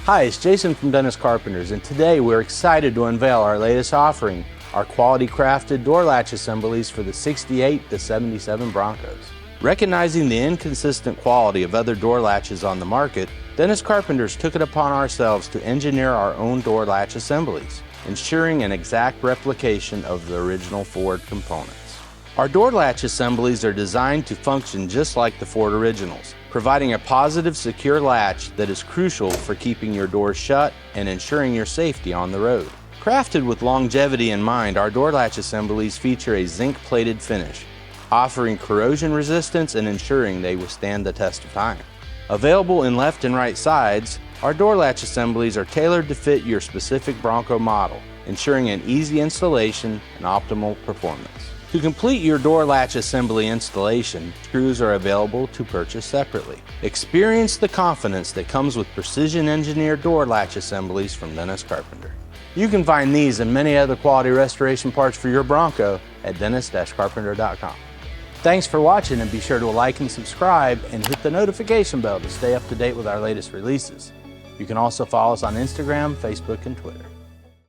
Hi, it's Jason from Dennis Carpenters, and today we're excited to unveil our latest offering, our quality crafted door latch assemblies for the 68 to 77 Broncos. Recognizing the inconsistent quality of other door latches on the market, Dennis Carpenters took it upon ourselves to engineer our own door latch assemblies, ensuring an exact replication of the original Ford components. Our door latch assemblies are designed to function just like the Ford originals, providing a positive, secure latch that is crucial for keeping your doors shut and ensuring your safety on the road. Crafted with longevity in mind, our door latch assemblies feature a zinc-plated finish, offering corrosion resistance and ensuring they withstand the test of time. Available in left and right sides, our door latch assemblies are tailored to fit your specific Bronco model, ensuring an easy installation and optimal performance. To complete your door latch assembly installation, screws are available to purchase separately. Experience the confidence that comes with precision engineered door latch assemblies from Dennis Carpenter. You can find these and many other quality restoration parts for your Bronco at dennis-carpenter.com. Thanks for watching, and be sure to like and subscribe and hit the notification bell to stay up to date with our latest releases. You can also follow us on Instagram, Facebook, and Twitter.